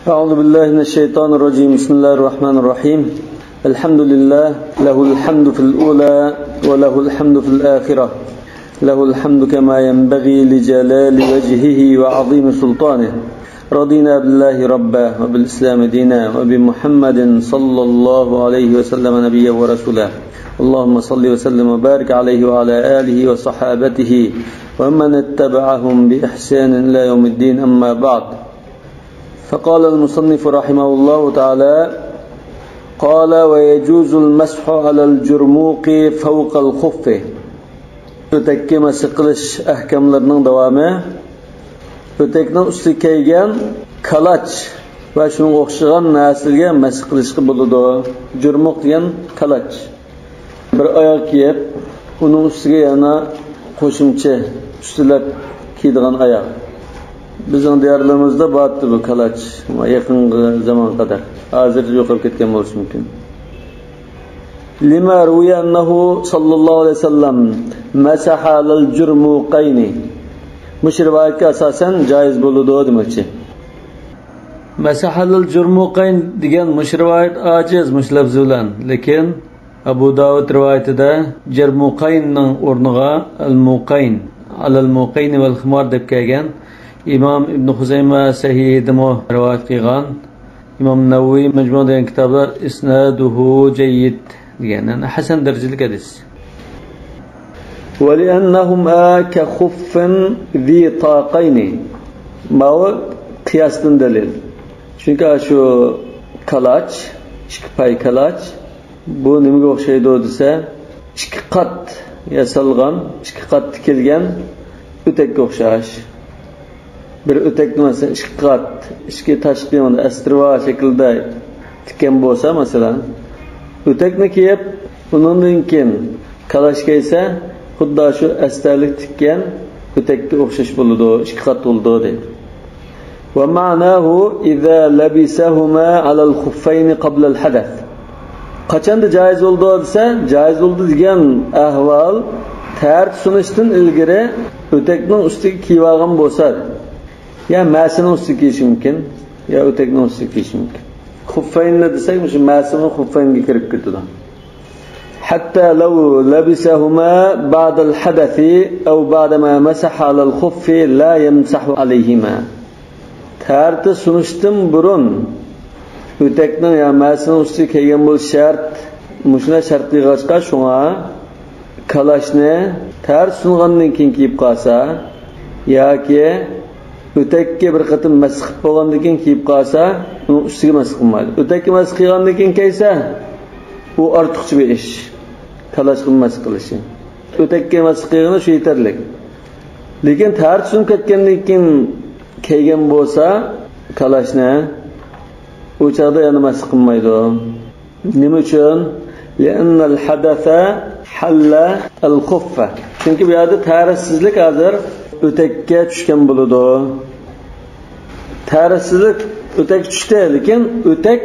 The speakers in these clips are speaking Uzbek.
أعوذ بالله من الشيطان الرجيم. بسم الله الرحمن الرحيم. الحمد لله له الحمد في الأولى وله الحمد في الآخرة، له الحمد كما ينبغي لجلال وجهه وعظيم سلطانه. رضينا بالله ربا وبالإسلام دينا وبمحمد صلى الله عليه وسلم نبيا ورسولا. اللهم صل وسلم وبارك عليه وعلى آله وصحابته ومن اتبعهم بإحسان إلى يوم الدين. أما بعد، فقال المصنف رحمه الله تعالى: قال: ويجوز المسح على الجرموق فوق الخف. Ötekki masih qilish ahkamlarining davomi o'takning ustiga kelgan kalaç va shunga o'xshagan narsaga masih qilishga bo'ladi. Jurmuq degan kalaç. Bir oyoq kiyib, uning ustiga yana qo'shimcha ustilab kiydigan oyoq. Bizning diyorlarimizda bo'pti bu kalaç. Yaqingi zaman qadar. Hozir yo'qolib ketgan bo'lishi mumkin. Lima ruya annahu sallallohu alayhi vasallam masaha alal jurmuqayni. Mush rivoyatga asosan joiz bo'ladi demoqchi. Masaha alal jurmuqayn degan mush rivoyat ojiz mush lafz bilan, lekin Abu Dawud rivoyatida jurmuqaynning o'rniga al-muqayn, alal-muqayn val khimar deb kelgan. İmam İbn Huzayma sahihidimi rivoyat qilgan. İmam Navaviy Majmu' degan kitoblar isnaduhu jayyid degan, yani hasan darajalik hadis. Wa li'annahuma ka khuffin zi taqayn. Ma qiyasdan dalil. Chunki shu kalaç, ikki pay kalaç bu nimaga o'xshaydi desa, ikki qat yasalgan, ikki qat tikilgan o'takka o'xshash. Bir o'takni masalan ikki qat, ikki tashqi mana astrva shaklda tikkan bo'lsa, masalan, o'takni kiyib, undan keyin kalash kiysa, xuddi shu astalik tikkan o'takka o'xshash bo'ladi, ikki qat bo'ladi deydi. Va ma'nahu idza labisahuma 'ala al-khuffayn qabla al-hadath. Qachonda joiz bo'ldi desa, joiz bo'ldi degan ahvol tart sunishdan ilgari o'takning ustiga kiyib olgan bo'lsa, ya masini ustiga kiyish mumkin, ya o'takni ustiga kiyish mumkin. Xuffaynni desak, shu masini xuffaynga kirib ketadi. Hatta law labisahuma ba'da al-hadathi aw ba'da ma masaha ala al-khuffi la yamsahu alayhima. Tarti sunishdan burun o'takning ya masini ustiga kiygan bo'lish shart. Mushuna shart qilg'achqa shunga kalashni tart sungandan keyin kiyib qolsa yoki o'takka bir qatim masx bo'lgandan keyin kiyib qolsa, uni ustiga masx qilmaydi. O'takka masx qilgandan keyin kiysa, u ortiqcha bir ish. Kalashga masx qilishi. O'takka masx qilgani shu yetarli. Lekin tart sunib ketgandan keyin kiygan bo'lsa, kalashni u chaqda yana masx qilmaydi. Nima uchun? Li'anna al-hadatha halla al-khuffa. Chunki bu yerda tarixsizlik hozir o'takka tushgan bo'ladi. Tarixsizlik o'tak tushdi, lekin o'tak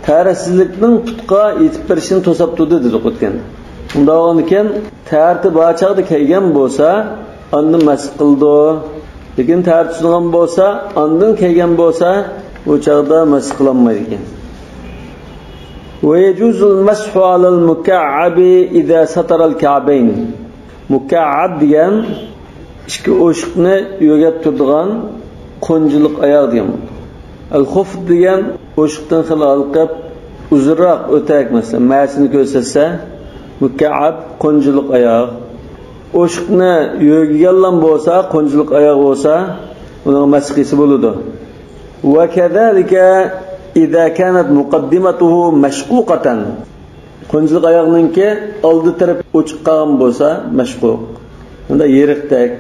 tarixsizlikning tutqa yetib borishini to'sab turdi dedi o'tganda. Undan keyin tarti bachaqda kelgan bo'lsa, ondan masx qildi. Lekin tarti sungan bo'lsa, ondan kelgan bo'lsa, u chaqda masx qilinmaydi ekan. Wa yajuzul mashu 'ala al-muka'abi idza satara al-ka'bayn. Muka'ab degan ikki o'shiqni yo'gab turadigan qo'njilik oyoq degan. Al-khuf degan o'shiqdan xilol qilib uzunroq o'tak, masalan, masini ko'rsatsa, muka'ab qo'njilik oyoq. O'shiqni yo'g'igan bo'lsa, qo'njilik oyoq bo'lsa, uning masxisi bo'ladi. Va kadalika idza kanat muqaddimatuhu mashquqatan. Qo'njilik oyoqninki oldi taraf o'chiq qolgan bo'lsa, mashquq. Unda yeriqdak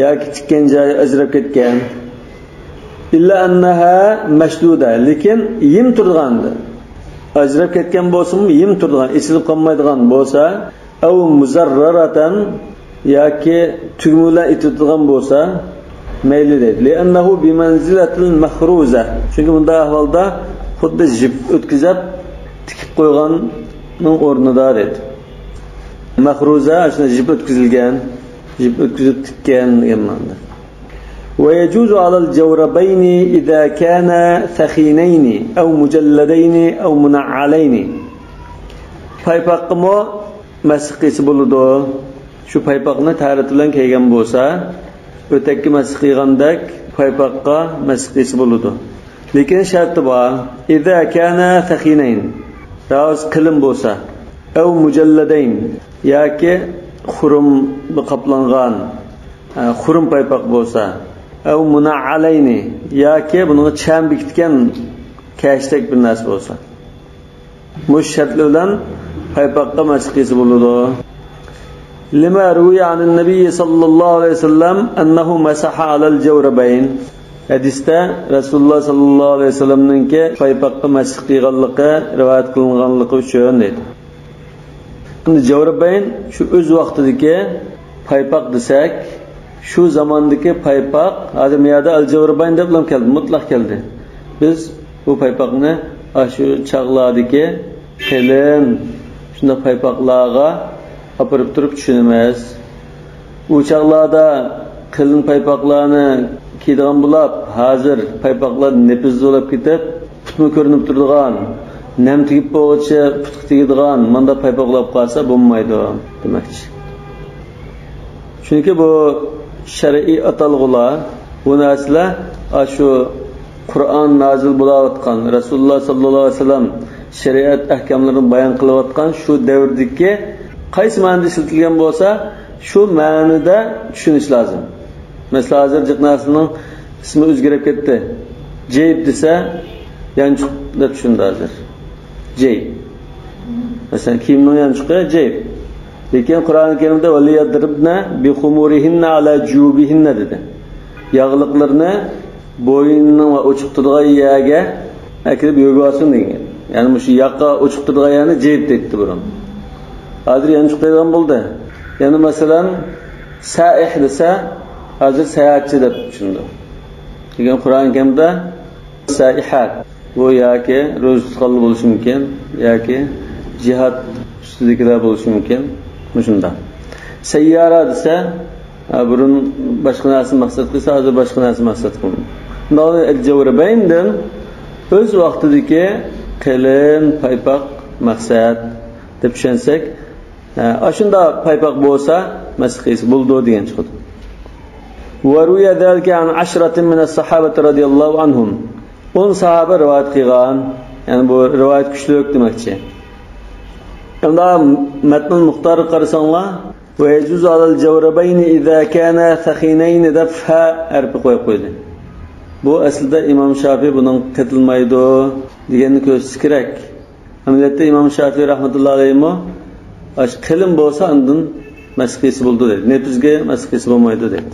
yoki tikkan joyi ajrab ketgan. Illa annaha mashduda, lekin yim turgandi. Ajrab ketgan bo'lsa-mu, yim turgan, ichilib qolmaydigan bo'lsa, aw muzarraratan yoki tugmular itadigan bo'lsa, mayli deydi. Li'annahu bi manzilatil mahruza. Chunki bunda ahvolda xuddi jip o'tkazib tikib qo'yganning o'rnida deydi. Mahruza shuna jip o'tkazilgan, jip o'tkazib tikkan degan ma'noda. ويجوز على الجوربين إذا كان ثخينين أو مجلدين أو منعلين. Paypoqqa masx qilsa bo'ladi. Shu paypoqni tarat bilan kelgan bo'lsa, o'takka masx qilgandek paypoqqa masx qilsa bo'ladi. Lekin sharti bor. إذا كان ثخينين راس قلم bo'lsa, أو مجلدين yoki xurum qoplangan xurum paypoq bo'lsa, أو منعلين yoki buni cham bekitgan kashdek bir narsa bo'lsa. Mush shartlar bilan paypoqqa masx qilsa bo'ladi. لما روي عن النبي صلى الله عليه وسلم أنه مسح على الجوربين. Hadisda Rasululloh sallallohu alayhi vasallamningki paypoqqa masx qilganligi rivoyat qilinganligi uchun dedi. Endi Javrabayn shu o'z vaqtidagi paypoq desak, shu zamondagi paypoq, hozir miyada al-Javrabayn deb ham keldi, mutlaq keldi. Biz bu paypoqni shu chaqlardagi qalin shunda paypoqlarga olib turib tushunamiz. U chaqlarda qalin paypoqlarni kiydigan bo'lib, hozir paypoqlar nepiz bo'lib ketib, putmi ko'rinib turadigan, nam tegib bo'lguncha putga tegadigan manda paypoqlar qolsa bo'lmaydi demakchi. Chunki bu shar'iy atalg'ular, bu narsalar shu Qur'on nozil bo'layotgan, Rasululloh sallallohu alayhi vasallam shariat ahkomlarini bayon qilayotgan shu davrdagi qaysi ma'noda ishlatilgan bo'lsa, shu ma'noda tushunish lozim. Mesela hozir jiqnasining ismi o'zgarib ketdi. Jayb desa, yanchiq deb tushunadi hozir. Jayb. Masalan, kiyimning yanchiqi jayb. Lekin Qur'oni Karimda valiyadribna bi khumurihinna ala jubihinna dedi. Yog'liqlarni bo'yinning va ochiq turgan yerga akirib yo'g'asin degan. Ya'ni shu yoqqa ochiq turgan yerni jayb deydi burun. Hozir yanchiq degan bo'ldi. Ya'ni masalan, saih desa hozir sayohatchi deb tushundim. Lekin Qur'on Karimda saihat bu yoki ro'za tutgan bo'lishi mumkin, yoki jihad ustidagilar bo'lishi mumkin. Shunda. Sayyara desa, burun boshqa narsa maqsad qilsa, hozir boshqa narsa maqsad qiladi. Buni al-Javrabayndan o'z vaqtidagi qalin paypoq maqsad deb tushunsak, shunda paypoq bo'lsa, masx qilsa bo'ldi degan chiqadi. وروي ذلك عن 10 من الصحابة رضي الله عنهم. 10 sahoba rivoyat qilgan, ya'ni bu rivoyat kuchli demakchi. Endi matnul muxtarga qarasanglar, va yajuz alal jawrabayn idza kana sakhinayn dafha harfi qo'yib qo'ydi. Bu aslida Imom Shafiy buning qitilmaydi deganni ko'rsatish kerak. Amaliyotda Imom Shafiy rahmatullohi alayhi qalin bo'lsa undan masx qilsa bo'ldi dedi. Netizga masx qilsa bo'lmaydi dedi.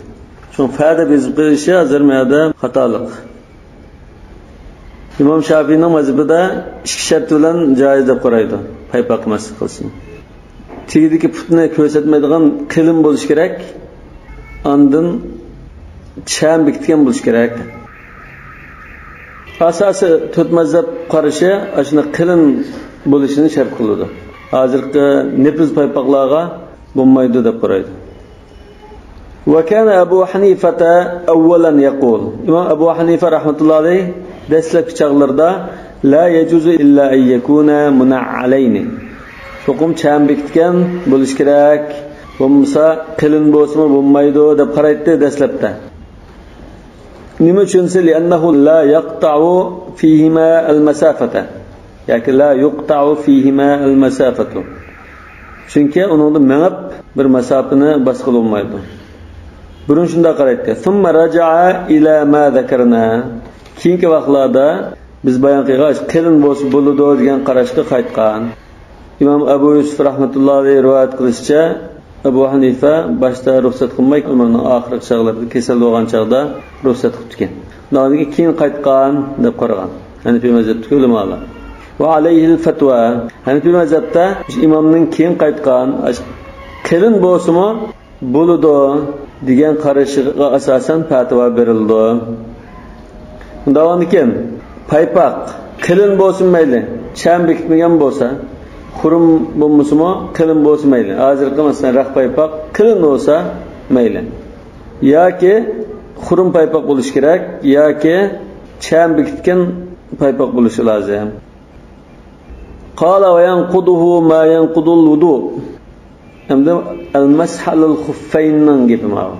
Çünkü fa'da bezib qilishi hozir miyada xatolik. İmam Şafii'ning mazhabida ikki shart bilan joiz deb qaraydi. Paypoq masx qilsin. Tegidagi putni ko'rsatmaydigan qalin bo'lish kerak. Ondan cham bekitgan bo'lish kerak. Asosiy to'rt mazhab qarashi shuni qalin bo'lishini shart qiladi. Hozirgi nepiz paypoqlarga bo'lmaydi deb qaraydi. وكان أبو حنيفة أولا يقول إمام أبو حنيفة رحمة الله عليه دسلك شغلردا لا يجوز إلا أن يكون منعلين. شقوم چام بكتكن بولش كراك بمسا قلن بوسما بمايدو دب قرأت دسلبتا. نما چونسي لأنه لا يقطع فيهما المسافة. يعني لا يقطع فيهما المسافة. Çünkü onun da menep bir mesafını basqıl olmaydı. Burun shunda qaraydi. Thumma raja'a ila ma zakarna. Keyingi vaqtlarda biz bayon qilgan qalin bo'lsa bo'ladi degan qarashga qaytgan. Imom Abu Yusuf rahmatullohi alayhi rivoyat qilishicha, Abu Hanifa boshda ruxsat qilmay, umrining oxirgi chog'larida kasal bo'lgan chog'da ruxsat qilgan. Undan keyin qaytgan deb qaragan. Hanifi mazhabidagi ulamolar. Va alayhi al-fatwa. Hanifi mazhabda imomning keyin qaytgan qalin bo'lsa-mu bo'ladi degan qarashiga asosan fatvo berildi. Undan keyin paypoq qalin bo'lsin mayli, cham bekitmagan bo'lsa, xurum bo'lmasimi, qalin bo'lsa mayli. Hozirgi masalan raq paypoq qalin bo'lsa mayli. Yoki xurum paypoq bo'lishi kerak yoki cham bekitgan paypoq bo'lishi lozim. Qala va yanquduhu ma yanqudul wudu. Hamda al-masx al-khuffaynning gapi mana.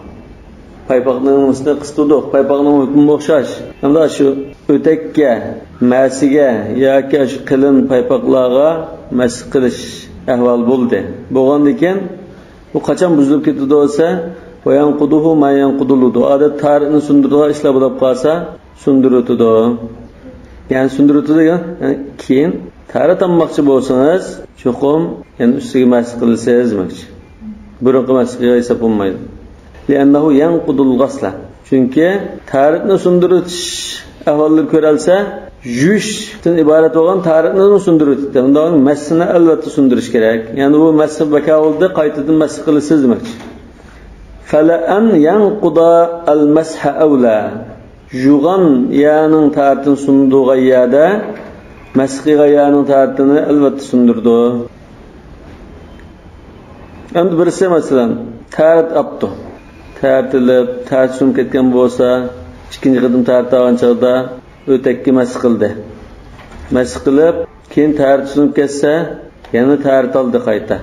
Paypoqning ustida qistirdik, paypoqning hukmi o'xshash. Hamda shu o'takka, masiga yoki shu qilin paypoqlarga masx qilish ahvol bo'ldi. Bo'lgandan keyin bu qachon buzilib ketdi bo'lsa, va yanquduhu ma yanqudul wudu. Odat tarixni sundirdiga ishlar bo'lib qolsa, sundirutdi. Yani sundirutdi degan, keyin tarix tanmoqchi bo'lsangiz, cho'qim, yani ustiga masx qilsangiz demoqchi. Burunqi masxga esa bo'lmaydi. Li'annahu yanqudul ghasla. Chunki tarixni sundirutish ahvollari ko'ralsa, yuyishdan iborat bo'lgan tarixni sundirutdi. Undan masxni albatta sundirish kerak. Ya'ni bu masx bakovulda qaytadan masx qilasiz demoqchi. Fala an yanquda al-masha awla. Jugan yaning tarixni sundirg'ayada masxiga yaning tarixini albatta sundirdi. Endi birisi masalan tarix apto. Tartilib, tartishim ketgan bo'lsa, ikkinchi qadim tartgan chog'da o'takka masx qildi. Masx qilib, keyin tartishim ketsa, yana tartaldi qayta.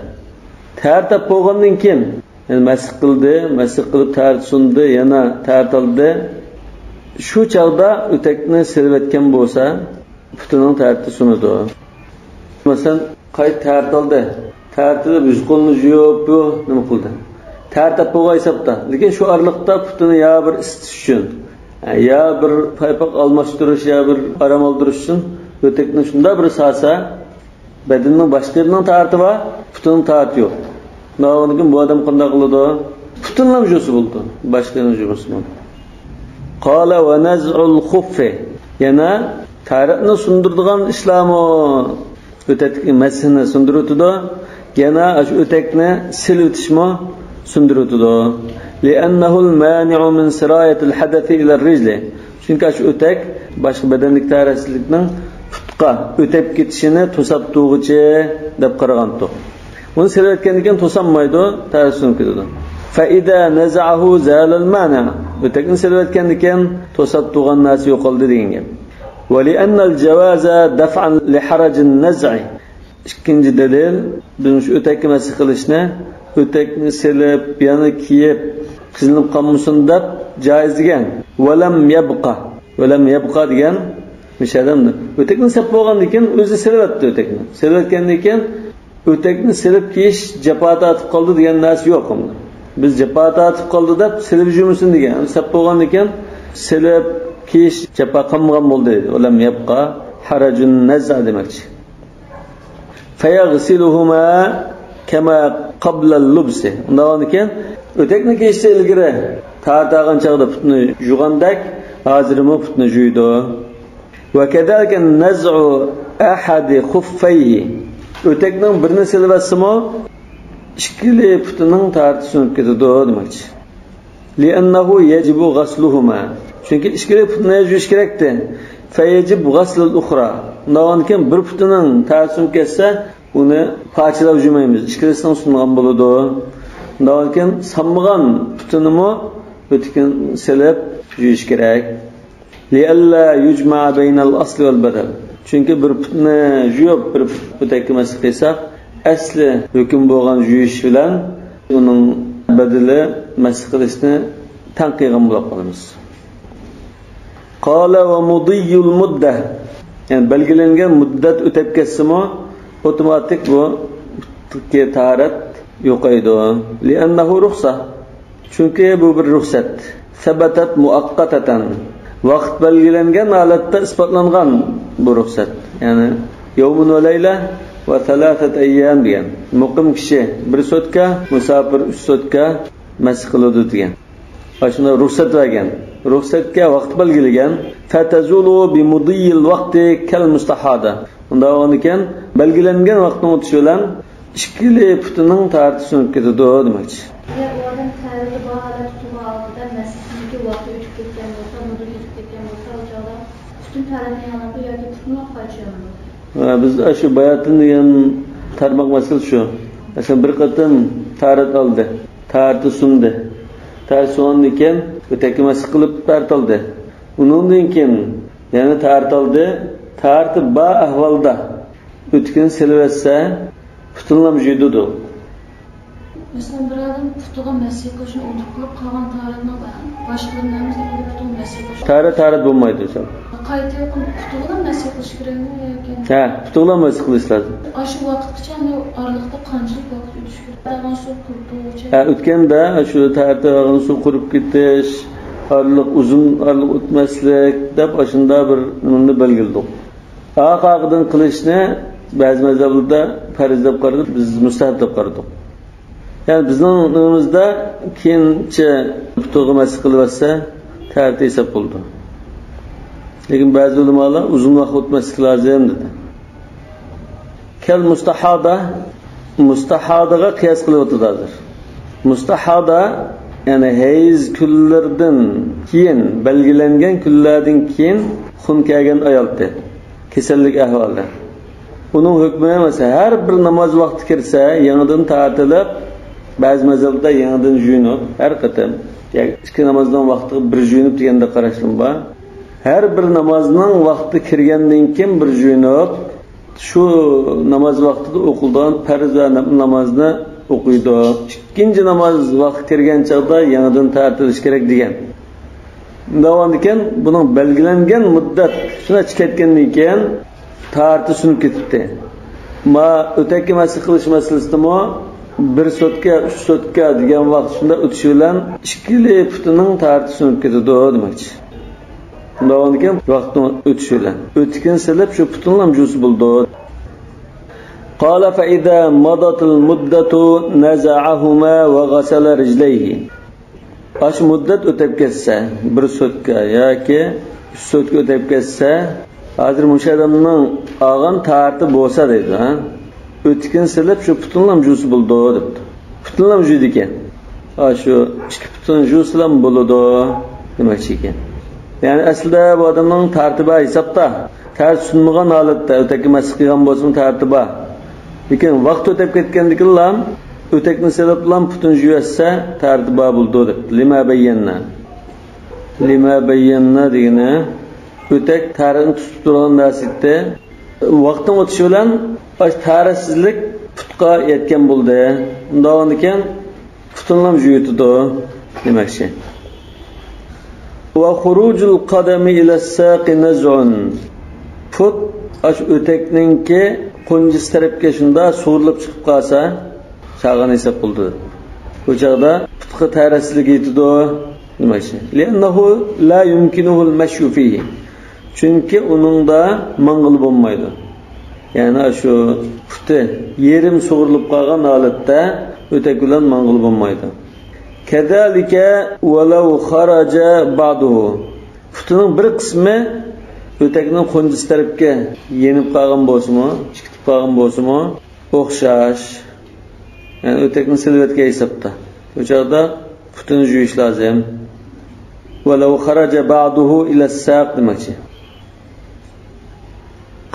Tartib bo'lgandan keyin, yani masx qilib tartishimdi, yana tartaldi. Shu chog'da o'takni silib etgan bo'lsa, butining tartishimidir. Masalan, qayta tartaldi. Tartilib, yuz qo'lni yuvib, bu nima qildi? Tartib bo'lgan hisobda. Lekin shu orliqda putini ya bir isitish uchun, ya bir paypoq almashtirish, ya bir aram oldirish uchun o'takni shunda bir sasa, badanning boshqa yerining tartibi va putining tartibi yo'q. Navoqin bu odam qanday qiladi? Putinlam jo'si bo'ldi, boshqa yerining jo'si bo'ldi. Qala va naz'ul khuffi. Yana tarixni sundirdigan islamo o'takni masini sundirutdi. Yana shu o'takni silib o'tishmi sundirutdi. Li'annahu al-mani'u min sirayat al-hadath ila ar-rijl. Chunki shu o'tak boshqa badanlik taraslikning futqa o'tib ketishini to'sab turg'ichi deb qaragandi. Uni silib keyin to'sanmaydi, tarasun ketadi. Fa idza naza'ahu zala al-mani'. O'takni silib keyin to'sab turgan narsa yo'qoldi degan gap. Va li'anna al-jawaza daf'an li haraj an-naz'i. Ikkinchi dalil, biz shu o'takni masx qilishni o'takni silib, yana kiyib, qizilinib qolmasin deb joiz degan. Valam yabqa degan mishadamda. O'takni silib bo'lgandan keyin o'zi silibdi o'takni. Silibgandan keyin o'takni silib kiyish jafoat atib qoldi degan narsa yo'q unda. Biz jafoat atib qoldi deb silib yurmisin degan. Silib bo'lgandan keyin silib kiyish jafo qilmagan bo'ldi. Valam yabqa harajun naz'a demakchi. Fayaghsiluhuma kama qabla al-lubs. Undan keyin o'takni kiyishda ilgari tartag'an chog'da putni yug'andak, hozirmi putni yuydi. Va kadalika naz'u ahad khuffayhi. O'takning birini silvasimi ikkili putining tartishini ketadi demakchi. Li'annahu yajibu ghasluhuma. Chunki ikkili putni yuvish kerakdi. Fayajib ghaslul ukhra. Undan keyin bir putining tartishini ketsa, uni parchalab yurmaymiz. Ikkilisining sungan bo'ladi. Undan keyin sanmagan putinimi o'tkin silib yuvish kerak. Li'alla yujma baynal asli wal badal. Chunki bir putni yuvib, bir o'takni masx qilsak, asli hukm bo'lgan yuvish bilan uning badali masx qilishni tanqigan bo'lib qolamiz. Qala va mudiyul mudda. Yani belgilangan muddat o'tib ketsimi, otomatik bu taharat yo'qaydi. Li'annahu ruxsa. Chunki bu bir ruxsat. Sabatat muaqqatatan. Vaqt belgilangan holatda isbotlangan bu ruxsat. Ya'ni yawmun va layla va 3 ayyam degan. Muqim kishi 1 sotka, musafir 3 sotka masx qiladi degan. Shunda ruxsat bergan. Ruxsatga vaqt belgilagan. Fatazulu bi mudiyil vaqti kal mustahada. Undan keyin belgilangan vaqtning o'tishi bilan ikkili putining tartishini ketadi demakchi. Agar u odam tarixi bor holat tutgan oltida masjidga vaqt o'tib ketgan bo'lsa, muddat o'tib ketgan bo'lsa, o'chog'da putun tarixini yonadi yoki putni qochiradi. Biz shu bayatin degan tarmoq masal shu. Masalan bir qatim tarix oldi, tarixni sundi. Tarixdan keyin Öteki masih qilib tartildi. Undan keyin yana tartildi. Tartib ba ahvolda o'tkin silvatsa putunlam juydudu. Mesela bir adam putuğa mesih koşun olduk kılıp kalan tarihine başkalarımızda bir putuğa mesih koşun. Tarih bulmaydı hocam. Kayıtı yok mu? Putuğa mesih koşun gerekiyor. Ha, putuğa mesih kılış lazım. Aşı vakitçe aralıkta kancılık vakti düşüyor. Dağın su kurduğu. Ha, o'tganda shu tartibni suv qurib ketish, uzun aralık o'tmaslik deb ashunda bir nimani belgildik. Aqaqdan qilishni ba'zi mazhablarda farz deb qaradik, biz mustahab deb qaradik. Yani bizning o'zimizda keyincha putuğa masih qilsa tartib hisob bo'ldi. Lekin ba'zi ulamolar uzun vaqt o'tmaslik lozim dedi. Kal mustahadaga qiyas qilib o'tirdilar. Mustahada yani hayz kunlardan keyin belgilangan kunlardan keyin xun kelgan ayoldi. Kasallik ahvolda. Uning hukmi esa har bir namoz vaqti kirsa, yangidan tartilib, ba'zi mazhabda yangidan juyunib, har qatam ikki namozdan vaqti bir juyunib deganda qarashim bor. Har bir namozning vaqti kirgandan keyin bir juyunib, shu namoz vaqtida o'qilgan farz va namozni o'qiydi. Ikkinchi namoz vaqti kirgan chaqda yangidan tartilish kerak degan. Davom ekan, buning belgilangan muddat shuna chiqayotgandan keyin tartib sunib ketibdi. Ma o'taki masih qilish masalasida bir sotka, 3 sotka degan vaqt shunda o'tishi bilan ikkili putining tartib sunib ketadi demoqchi. Davom ekan, vaqtni o'tishi bilan o'tkin silib shu putunlam jusi bo'ldi. Qala fa idza madat al muddatu naza'ahuma wa ghasala rijlayhi. Ash muddat o'tib ketsa, bir sotka yoki 3 sotka o'tib ketsa, hozir o'sha odamning olgan tartib bo'lsa deydi, ha? O'tkin silib shu putunlam jusi bo'ldi debdi. Putunlam juydi ekan. Shu ikki putun jusilam bo'ladi demoqchi ekan. Yani aslida bu odamning tartibi hisobda, tartib sunmagan holatda o'taki masih qilgan bo'lsin tartibi. Lekin vaqt o'tib ketgandikilam o'takni silib bilan putun juyatsa tartibi bo'ldi debdi. Lima bayyana degani o'tak tarixni tutib turgan narsida vaqtning o'tishi bilan tarixsizlik putqa yetgan bo'ldi. Undan keyin putunlam juyutdi demoqchi. Wa khurujul qadami ila saqi naz'un. Put ash o'takninki qo'njis tarafga shunda so'rilib chiqib qolsa, chag'an hisob bo'ldi. Bu chaqda putqa tarixsizlik yetdi demoqchi. Li'annahu la yumkinuhu al-mashyu fihi. Chunki uningda mang'il bo'lmaydi. Yani shu puti yerim so'rilib qolgan holatda o'tak bilan mang'il bo'lmaydi. Kadalika walau kharaja ba'duhu. Putining bir qismi o'takning qo'njis tarafga yenib qolgan bo'lsa-mu, chiqib qolgan bo'lsa-mu, o'xshash. Yani o'takning silvatga hisobda. O'chaqda putini juyish lozim. Walau kharaja ba'duhu ila as-saq demoqchi.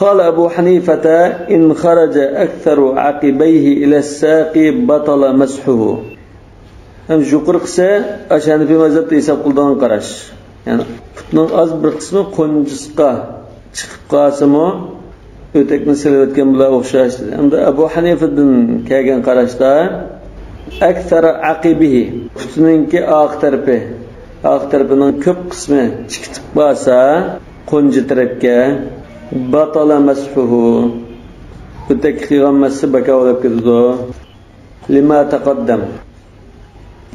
قال أبو حنيفة إن خرج أكثر عقبيه إلى الساق بطل مسحه. Hem yuqori qilsa, ashani fi mazhabda hisob qilgan qarash. Yani putning az bir qismi qo'njisqa chiqib qolsa-mu, o'takni silayotgan bilan o'xshash dedi. Endi Abu Hanifadan kelgan qarashda akthar aqibihi, putninki oq tarafining ko'p qismi chiqib qolsa, qo'nji tarafga batala mashuhu. O'tak qilgan masi bakovlab ketadi. Lima taqaddam.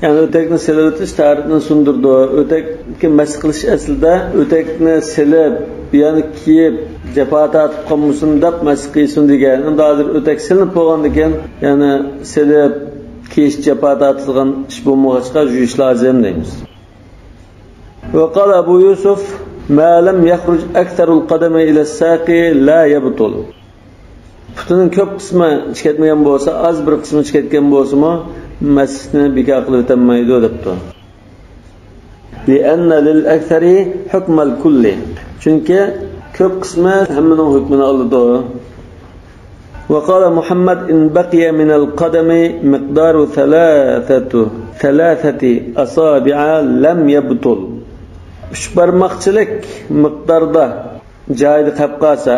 Yani o'takni silib o'tish tarixni sundirdi. O'takni masih qilish aslida o'takni silib, yani kiyib, jafata atib qolmasin deb masih qilsin degan. Endi hozir o'tak silinib bo'lgandan keyin, yani silib, kiyish, jafata atilgan ish bo'lmag'achqa juyish lozim deymiz. Wa qala Abu Yusuf ma lam yakhruj aktharul qadami ila as-saqi la yabtul. Putining ko'p qismi chiqatmagan bo'lsa, az bir qismi chiqatgan bo'lsa-mu, masihni bekor qilib o'tmaydi debdi. Li'anna lil akthari hukm al-kulli. Chunki ko'p qismi hammaning hukmini oladi. وقال محمد إن بقي من القدم مقدار ثلاثة أصابع لم يبطل. Üç barmaqchilik miqdorda joyida qolib qolsa,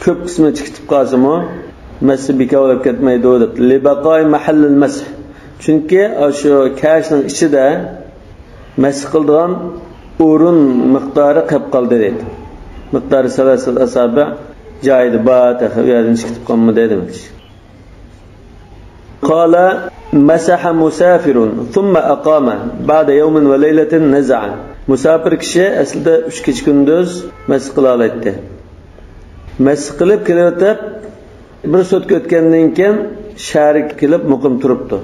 ko'p qismi chiqib qolsa-mu, masih bekor bo'lib ketmaydi deb. Libaqoy mahallil masih. Chunki o'sha kashning ichida masih qiladigan o'rin miqdori qolib qoldi dedi. Miqdori salasat asabi joyida bor, taxaviyadan chiqib qolmadi demak. Qala masaha musafirun thumma aqama ba'da yawmin wa laylatin naz'a. Musafir kishi aslida 3 kecha kunduz masih qila oladi. Masih qilib kelayotib bir sotka o'tgandan keyin sharik kelib muqim turibdi.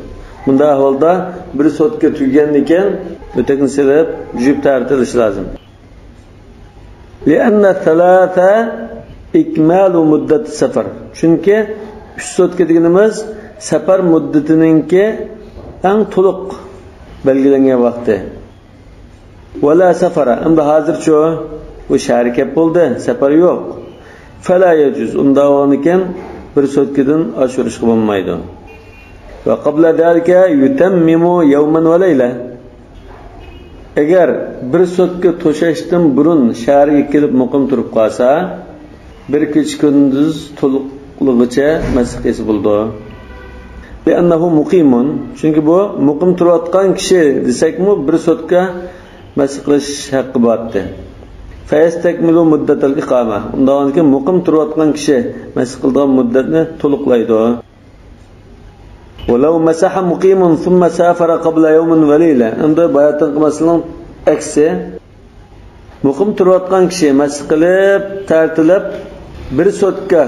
Bunda ahvolda bir sotka tugagandan keyin o'takni silib jub tartilish lozim. Lianna thalatha ikmalu muddat safar. Chunki 3 sotka deganimiz safar muddatininki eng to'liq belgilangan vaqti. Wala safara. Endi hozircha bu sharik bo'ldi, safar yo'q. Fala yajuz. Unda o'nikin bir sotkadan oshirishga bo'lmaydi. Va qabla dalika yutammimu yawman va layla. Agar bir sotka to'shashdan burun shariga kelib muqim turib qolsa, bir kecha kunduz to'liqligicha masih qilsa bo'ldi. Li'annahu muqimun. Chunki bu muqim turayotgan kishi desakmi, bir sotka masih qilish haqqi bordi. Fayastakmilu muddatal iqama. Undan keyin muqim turayotgan kishi masih qilgan muddatni to'liqlaydi. Walau masaha muqimun thumma safara qabla yawmin wa layla. Endi bayatdan qilmasning aksi. Muqim turayotgan kishi masih qilib, tartilib bir sotka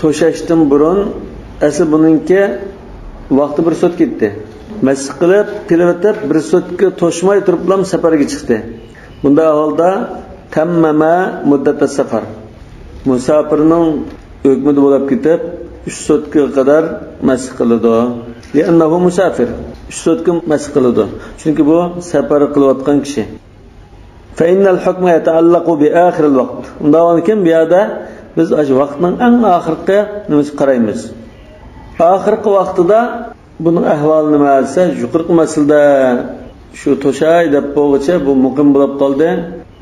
to'shashdan burun asl buningki vaqti bir sotka ketdi. Masih qilib, kelayotib bir sotka to'shmay turib ham safarga chiqdi. Bunda ahvolda tammama muddata safar. Musafirning hukmida bo'lib ketib 3 sotka qadar masih qiladi. Li'annahu musafir. 3 sotka masih qiladi. Chunki bu safar qilayotgan kishi. Fa innal hukma yata'allaqu bi akhir al-vaqt. Undan keyin bu yerda biz o'sha vaqtning eng oxirgi nimasi qaraymiz. Oxirgi vaqtida buning ahvoli nima desa, yuqorqi masalda shu to'shay deb bo'g'icha bu muqim bo'lib qoldi.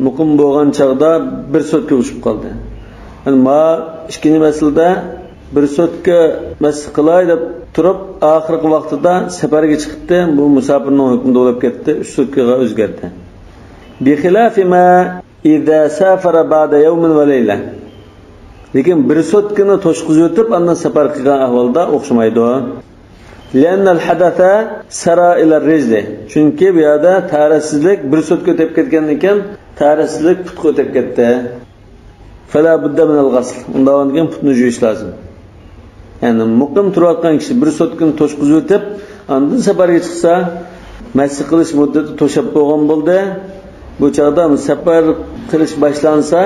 Muqim bo'lgan chaqda bir sotka ushib qoldi. Ammo ikkinchi masalda bir sotka masih qilay deb turib oxirgi vaqtida safarga chiqdi. Bu musafirning hukmida bo'lib ketdi, 3 sotkaga o'zgardi. Bi xilafi ma idza safara ba'da yawmin va layla. Lekin bir sotkani to'shqizib o'tib, undan safar qilgan ahvolda o'xshamaydi. Li'anna al-hadatha sara ila ar-rijl. Chunki bu yerda tarasizlik bir sotka o'tib ketgandan keyin tarasizlik putga o'tib ketdi. Fala budda min al-ghasl. Undan keyin putni yuvish lozim. Ya'ni muqim turayotgan kishi bir sotkani to'shqizib o'tib, undan safarga chiqsa, masih qilish muddati to'shab bo'lgan bo'ldi. Bu chaqda safar qilish boshlansa,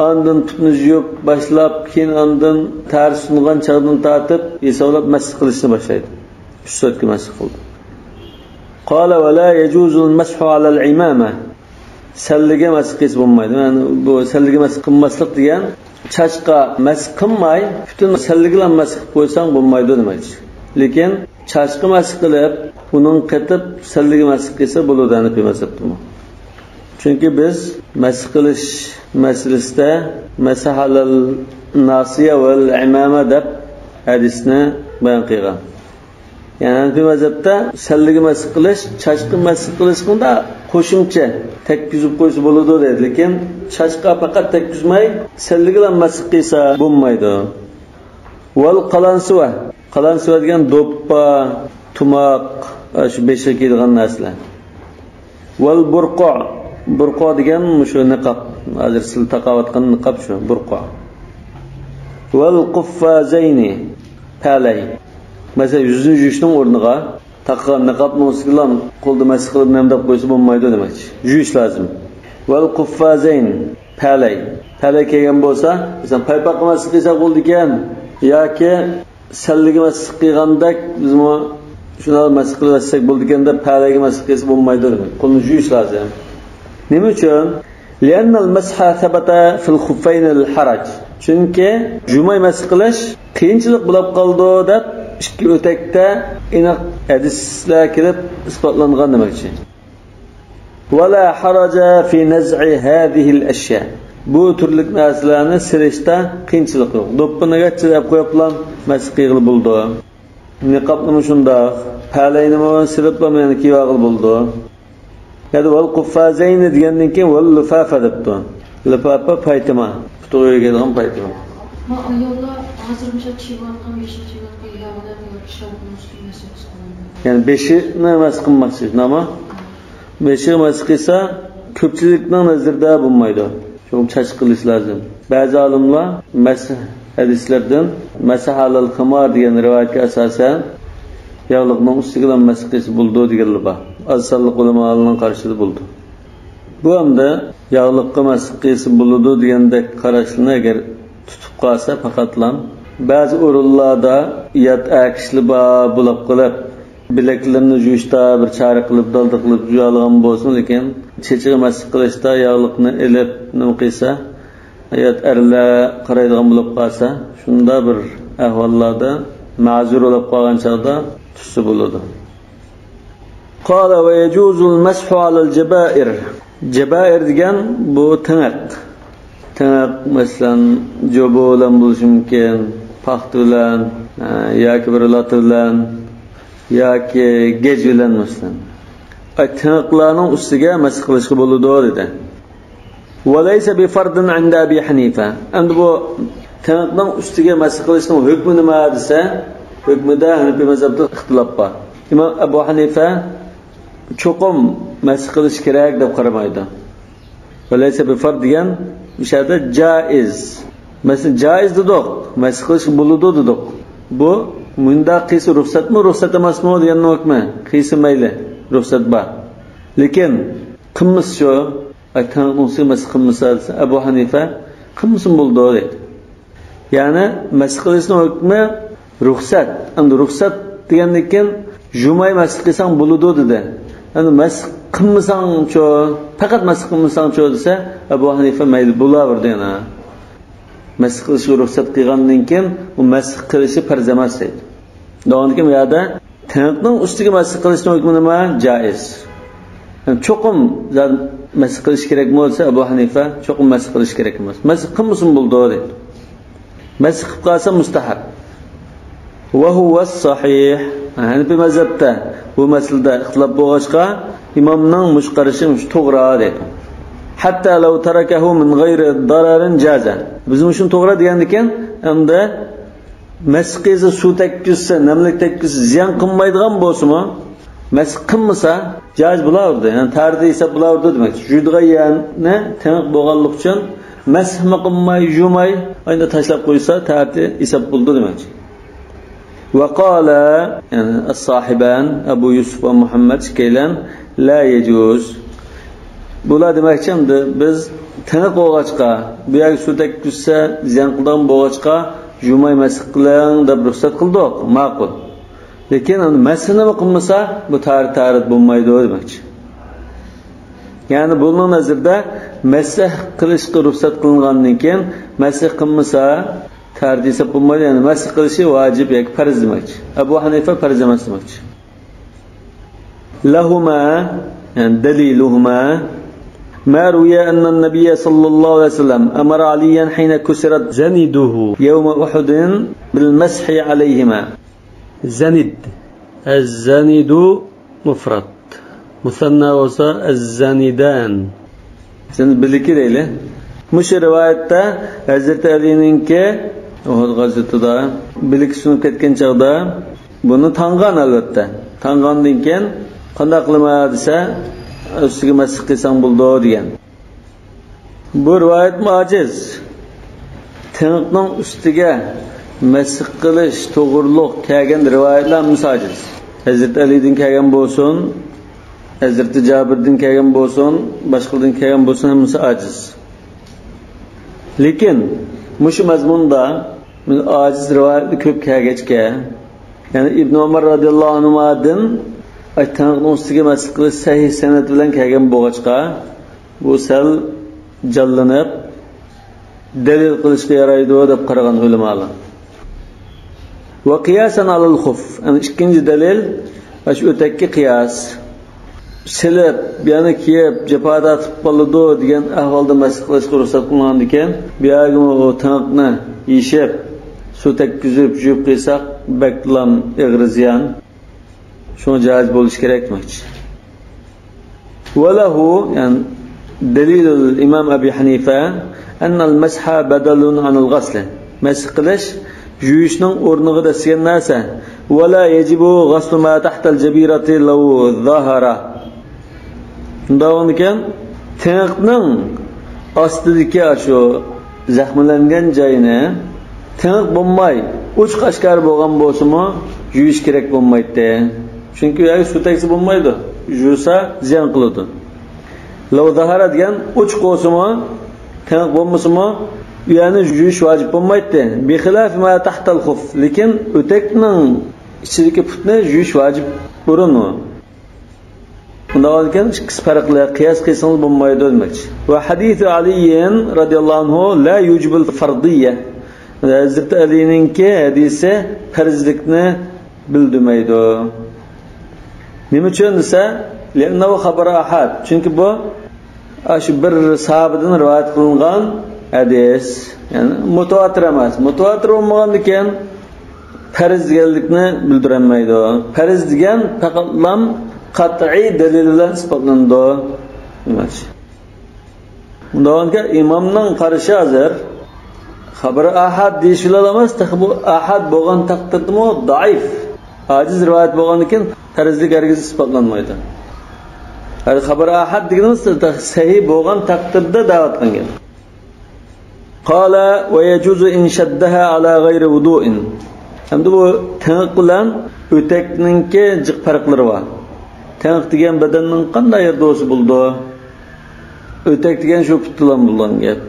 ondan putni yuvib boshlab, keyin ondan tars sungan chaqdan tortib, hisoblab masih qilishni boshlaydi. 3 sotka masih qildi. Qala va la yajuzu al-mashu 'ala al-imama. Salliga masih qilsa bo'lmaydi. Ya'ni bu salliga masih qilmaslik degan chachqa masih qilmay, butun salliga bilan masih qo'ysang bo'lmaydi demoqchi. Lekin chachqa masih qilib, uning qetib salliga masih qilsa bo'ladi deb mazhabda. Chunki biz masih qilish masalasida masahalal nasiya val imama deb hadisni bayon qilgan. Ya'ni bu mazhabda salliga masih qilish, chachqa masih qilishda qo'shimcha tekkizib qo'ysa bo'ladi deydi. Lekin chachqa faqat tekkizmay, salliga bilan masih qilsa bo'lmaydi. Val qalansuva. Qalansuva degan do'ppa, tumoq, shu beshga kelgan narsalar. Val burqa. Burqa degan shu niqob. Hozir siz taqavatgan niqob shu burqa. Val quffazayni. Palay. Mesela yüzünü yuyishning o'rniga taqqan niqobni ustidan qo'lda masih qilib namdab qo'ysa bo'lmaydi demakchi. Yuyish lozim. Val quffazayn palay. Palay kelgan bo'lsa, masalan paypoq masih qilsa bo'ldi ekan yoki salliga masih qilgandek bizmi shuni masih qilsak bo'ldi ekan deb palayga masih qilsa bo'lmaydi demak. Qo'lni yuyish lozim. Nima uchun? Li'anna al-masha thabata fil khuffayn al-haraj. Chunki jumay masx qilish qiyinchilik bo'lib qoldi deb ikki o'takda aniq hadislar kelib isbotlangan demakchi. Wala haraja fi naz'i hadhihi al-ashya. Bu turli narsalarni silishda qiyinchilik yo'q. Do'ppiniga chirab qo'yib bilan masx qilib bo'ldi. Niqobni shundoq, palayni silib bilan kiyib bo'ldi. Yani wal quffazayn degandan keyin wal lufafa debdi. Lufafa paytama, putuga kelgan paytama. Ma ayollar hozir o'sha chivargan, beshinchi yilga yog'lar yoki shavqinishni masx yani beshini masx qilmoqchi, nima? Beshi masx qilsa ko'pchilikning nazarida bo'lmaydi. Çok çaş qilish lazım. Bazı olimlar masx hadislardan masx halal ximar degan rivoyatga asosan yog'liqning ustiga masx qilish bo'ldi deganlar bor. Azsalliq ulamalarning qarshisi bo'ldi. Bu hamda yog'liqqa masx qilish bo'ladi degandek qarashni agar tutib qolsa faqatlan ba'zi o'rinlarda yat akishli bo'lib qolib bilaklarni yuvishda bir chora qilib dalda qilib yuyalgan bo'lsin, lekin chechiga masx qilishda yog'liqni ilib nima qilsa ayat erlar qaraydigan bo'lib qolsa, shunda bir ahvollarda ma'zur bo'lib qolgan chog'da tutsa bo'ladi. Qala va yajuzul mashu alal jabair. Jabair degan bu tiniq. Tiniq masalan jobo bilan bo'lishi mumkin, paxta bilan yoki bir lat bilan yoki gej bilan masalan. Tiniqlarning ustiga masx qilishga bo'ladi dedi. Va laysa bi fardin 'inda Abi Hanifa. Endi bu tiniqning ustiga masx qilishning hukmi nima desa, hukmida Hanifi mazhabida ixtilof bor. Imom Abu Hanifa cho'qim masx qilish kerak deb qaramaydi. Va laysa bi fard degan o'shada jaiz. Masalan jaiz dedik, masx qilish bo'ladi dedik. Bu munda qiysi ruxsatmi, ruxsat emasmi degan hukmi. Qiysi mayli, ruxsat bor. Lekin qilmish shu, aytganimizga masx qilmasa Abu Hanifa qilmisin bo'ldi dedi. Ya'ni masx qilishning hukmi ruxsat. Endi ruxsat degandan keyin jumay masx qilsang bo'ladi dedi. Endi masx qilmasang-chu, faqat masx qilmasang-chu desa Abu Hanifa mayli bo'laverdi yana. Masx qilishga ruxsat qilgandan keyin u masx qilishi farz emas deydi. Davomida bu yerda tiniqning ustiga masx qilishning hukmi nima? Jaiz. Yani cho'qim masx qilish kerak bo'lsa Abu Hanifa cho'qim masx qilish kerak emas. Masx qilmasin bo'ldi deydi. Masx qilib qolsa mustahab. Va huwa sahih. Hanifi mazhabda bu masalada ixtilof bo'lg'achqa imomning mushqarishi to'g'ri deydi. Hatta law tarakahu min ghayri dararin jaza. Bizim uchun to'g'ri degandan keyin endi masx qilsa suv tekkizsa, namlik tekkizsa ziyon qilmaydigan bo'lsa-mu, masx qilmasa joiz bo'lardi. Ya'ni tardi hisob bo'lardi demak. Judg'ayani tiniq bo'lganlik uchun masxmi qilmay, yumay, endi tashlab qo'ysa tardi hisob bo'ldi demak. Wa qala yani as-sahiban Abu Yusuf va Muhammad Kaylan la yajuz. Bular demakchi endi biz tiniq bo'lg'achqa, bu yerga suv tekkizsa ziyon qilgan bo'lg'achqa yumay masx qiling deb ruxsat qildik, ma'qul. Lekin endi masxni qilmasa bu tarit bo'lmaydi demakchi. Ya'ni bunning nazarda masx qilishga ruxsat qilingandan keyin masx qilmasa tarit hisob bo'lmaydi. Ya'ni masx qilishi vojib yoki farz demakchi. Abu Hanifa farz emas demakchi. Lahuma yani daliluhuma ما روي أن النبي صلى الله عليه وسلم أمر عليا حين كسرت زنده يوم أحد بالمسح عليهما. زند الزند مفرد مثنى وصا الزندان زند بالكده له مش رواية حضرت علي'ninki Uhud g'azotida bilik sunib ketgan chaqda buni tangan albatta. Tangandan keyin qanday qilma desa ustiga masx qilsang bo'ldi degan. Bu rivoyat mojiz. Tiniqning ustiga masx qilish to'g'riliq kelgan rivoyatlar musojiz. Hazrat Alidan kelgan bo'lsin, Hazrat Jabirdan kelgan bo'lsin, boshqalardan kelgan bo'lsin hammasi ojiz. Lekin mush mazmunda ojiz rivoyatlar ko'p kelgachga, ya'ni Ibn Umar radhiyallohu anhudan aytganning ustiga masx qilish sahih sanad bilan kelgan bo'lg'achqa bu sal jallanib dalil qilishga yaraydi deb qaragan ulamolar. Va qiyasan alal khuf. Ana ikkinchi dalil shu o'takka qiyas. Silib, yana kiyib, jafoda tutib qoladi degan ahvolda masx qilishga ruxsat qilingan ekan, bu yerga o taniqni yeyishib, suv tekkizib, yuvib qo'ysak, baklam ig'ir ziyon. Shuni joiz bo'lish kerak demoqchi. وله يعني دليل الإمام أبي حنيفة أن المسح بدل عن الغسل مسح قلش جويشن أورنغ دسيان ناسا ولا يجب غسل ما تحت الجبيرة لو ظهر داون كان تنقنن astidagi shu zaxmlangan joyini tiniq bo'lmay uch qashqar bo'lgan bo'lsa-mu yuvish kerak bo'lmaydi. Chunki u suv tegsa bo'lmaydi. Yuvsa ziyon qiladi. Law zahara degan uch qo'simi tiniq bo'lmasa-mu, yani yuvish vojib bo'lmaydi. Bi xilaf ma tahta al-khuf. Lekin o'takning ichidagi putni yuvish vojib bo'rini. Bunda olgan ikkisi farqli qiyas qilsangiz bo'lmaydi demoqchi. Va hadis Ali radhiyallohu anhu la yujibul fardiyya. Hazrat Ali'ninki hadisi farzlikni bildirmaydi. Nima uchun desa, li'annahu xabar ahad. Chunki bu shu bir sahobadan rivoyat qilingan hadis, ya'ni mutawatir emas. Mutawatir bo'lmagandan keyin farz deganlikni bildirmaydi. Farz degan faqatlam qat'iy dalil bilan isbotlandi. Demoqchi. Unda imomning qarashi hozir xabar ahad deyishlar emas, bu ahad bo'lgan taqdirdami zaif, ajiz rivoyat bo'lgandan keyin farzlik hargiz isbotlanmaydi. Hali xabar ahad deganimiz sahih bo'lgan taqdirda da'vat qilingan. Qala va yajuzu in shaddaha ala g'ayri wudu'in. Endi bu tiniq bilan o'takninki jiq farqlari bor. Tiniq degan badanning qanday yerda o'si bo'ldi? O'tak degan shu putlan bo'lgan gap.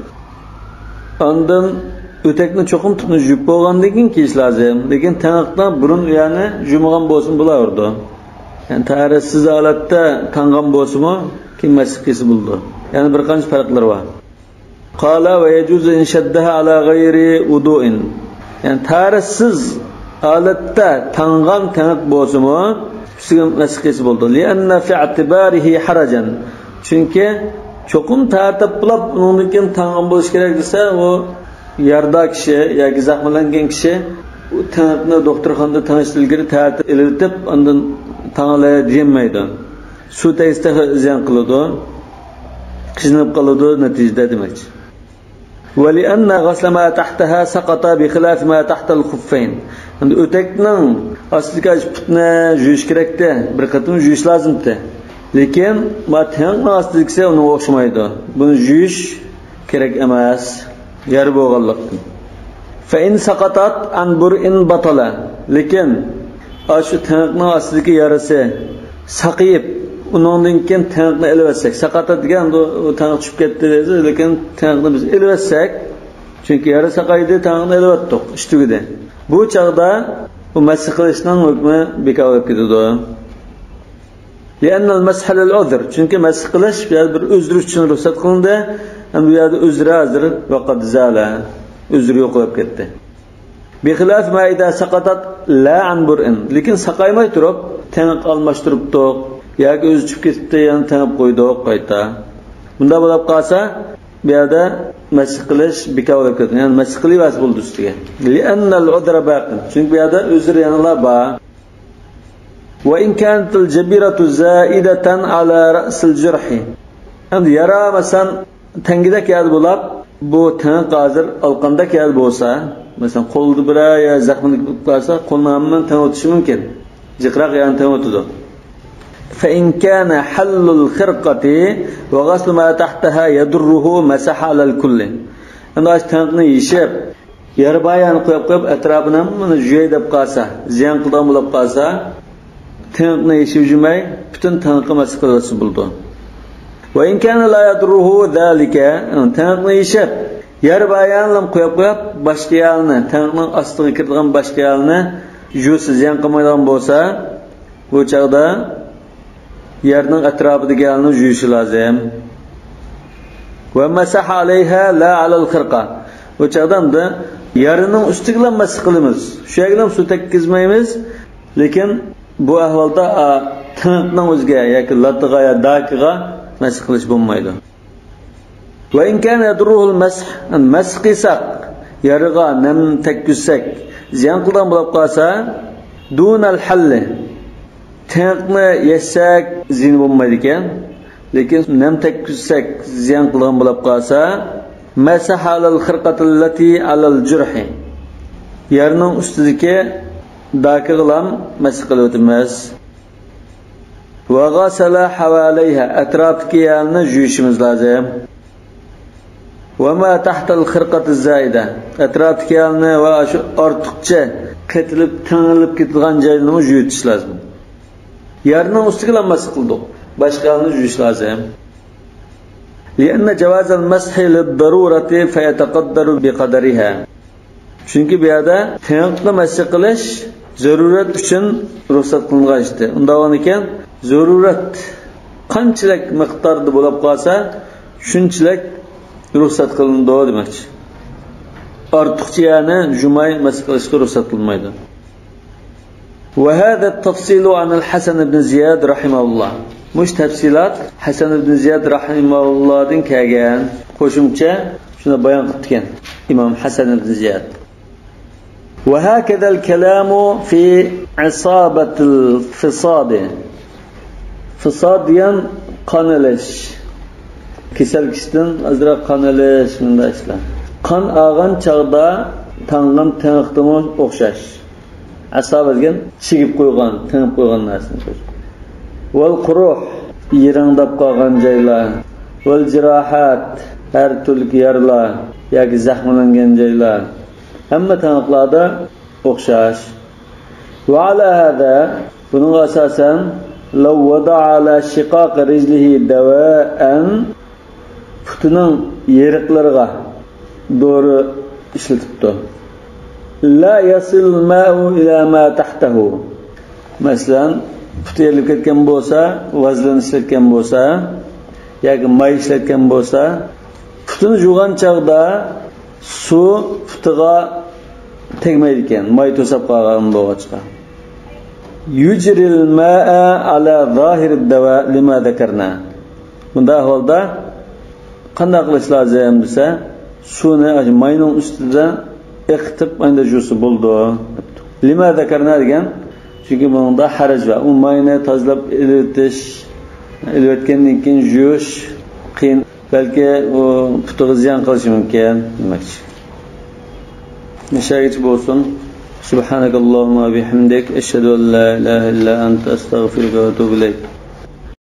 Ondan o'takni cho'qim tutni yuvib bo'lgandan keyin kiyish lozim. Lekin taniqdan burun yani yumg'an bo'lsin bo'lardi. Yani tarixsiz holatda tangan bo'lsa-mu, keyin masx qilsa bo'ldi. Yani bir qancha farqlar bor. Qala va yajuzu in shaddaha ala g'ayri wudu'in. Yani tarixsiz holatda tangan taniq bo'lsa-mu, ustiga masx qilsa bo'ldi. Li'anna fi i'tibarihi harajan. Chunki cho'qim tartib qilib undan keyin tangan bo'lish kerak desa, u yarda kishi yoki zaxmlangan kishi u taniqni doktorxonada tanishtirgani tartib elitib, undan tangala deyilmaydi. Suv tegsa ziyon qiladi, qiynab qoladi natijada demakchi. Va li'anna ghasla ma tahtaha saqata bi khilaf ma tahta al-khuffayn. Endi o'takning ostiga putni yuvish kerakda, bir qatim yuvish lozimda. Lekin matangning ostidagisi uni o'xshamaydi. Buni yuvish kerak emas. Yar bo'lganlikdan. Fa in saqatat an bur'in batala. Lekin shu taniqning ostidagi yarasi saqiyib, undan keyin taniqni ilib olsak, saqatat degan u taniq tushib ketdi desa, lekin taniqni biz ilib olsak, chunki yara saqaydi, taniqni ilib oldik ishtigida. Bu chaqda bu masx qilishning hukmi bekor bo'lib ketadi. Li'anna al-masx lil-udhr. Chunki masx qilish bir uzr uchun ruxsat qilindi. Bu yerda uzri hozir vaqt zala. Uzri yo'q bo'lib ketdi. Bi xilaf ma ida saqatat la an bur'in. Lekin saqaymay turib, taniq almashtiribdi yoki o'zi chiqib ketdi, yana tanib qo'ydik qayta. Bunda bo'lib qolsa, bu yerda masx qilish bekor bo'lib ketdi. Ya'ni masx qilib bo'ldi ustiga. Li'anna al-udra baqin. Chunki bu yerda uzr yana bor. وإن كانت الجبيرة زائدة على رأس الجرح. Endi yara masalan tangida kelib bo'lib, bu taniq hozir alqanda kelib bo'lsa, masalan qo'lda bir ya zaxmni qilsa, qo'lni ham tanitishi mumkin. Jiqroq yani tanitadi. Fa in kana halul khirqati wa ghasl ma tahtaha yadurruhu masaha ala al-kull. Endi ash taniqni yishib, yara bayani qo'yib atrofini mana joy deb qolsa, ziyon qilgan bo'lib qolsa, taniqni yishib jumay, butun taniqni masx qilsa bo'ldi. Va in kana la yadruhu zalika, taniqni yishib, yer bayanlam qo'yib boshqa yerni, taniqning ostiga kirgan boshqa yerni jusiz ziyon qilmaydigan bo'lsa, bu chaqda yerning atrofidagi yerni yuvish lozim. Va masaha alayha la ala al-khirqa. O çağdan da yarının üstüne masih qilamiz. Shu yerga ham suv tekkizmaymiz, lekin bu ahvolda tiniqning o'ziga yoki latiga yo dakiga masih qilish bo'lmaydi. Va in kana yadruhu al-masih, masih qilsak, yariga nam tekkizsak, ziyon qilgan bo'lib qolsa, dunal halli. Tiniqni yesak ziyon bo'lmaydi ekan, lekin nam tekkizsak ziyon qilgan bo'lib qolsa, masaha al-khirqati allati al-jurhi. Yarining ustidagi dakiga masih qilib o'tamiz. Va ghasala havalayha, atrofdagi yerni yuvishimiz lozim. Va ma tahta al-khirqati zaida, atrofdagi yerni va shu ortiqcha ketilib, tangilib ketgan joyni yuvitish lozim. Yarining ustiga masih qildik, boshqani yuvish lozim. لأن جواز المسح للضرورة فيتقدر بقدرها. Çünkü bu yerda tiniqni masih qilish zarurat uchun ruxsat qilingan ishdi. Unda ekan, zarurat qanchalik miqdorda bo'lib qolsa, shunchalik ruxsat qilindi demakchi. Ortiqcha yani jumay masih qilishga ruxsat qilinmaydi. وهذا التفصيل عن الحسن بن زياد رحمه الله. Mush tafsilat Hasan ibn Ziyad rahimahullohdan kelgan qo'shimcha shuni bayon qilgan Imom Hasan ibn Ziyad. Va hakada al-kalamu fi isabati al-fisad. Fisad degan qonalish. Kasallikdan azroq qonalish bunday ishlar. Qon og'an chog'da tangan tiniqdimi o'xshash. Asaba degan chigib qo'ygan, tinib qo'ygan narsani. Val quruh, yirangdab qolgan joylar, val jirohat, har turli yarlar yoki zaxmlangan joylar, hamma taniqlarda o'xshash. Va ala hada, buning asosan law wada'a ala shiqaq rijlihi dawa'an, putining yeriqlariga dori ishlatibdi. La yasil ma'u ila ma tahtahu. Masalan, puti yerilib ketgan bo'lsa, vazlini ishlatgan bo'lsa, yoki may ishlatgan bo'lsa, putini yuvgan chog'da suv putiga tegmaydi ekan, may to'sab qolgan bo'lsa. Yujril ma'a ala zahir ad-dawa lima zakarna. Bunday holda qanday qilish lozim desa, suvni mayning ustida eqitib endi jusi bo'ldi. Lima zakarna degan, çünkü bunda haraj var. U mayni tozalab elvatgandan keyin yuvish qiyin, balki u putiga ziyon qilishi mumkin demakchi. Nishayich bo'lsin. Subhanakallahumma bihamdik ashhadu an la ilaha illa anta astaghfiruka va atubu ilayk.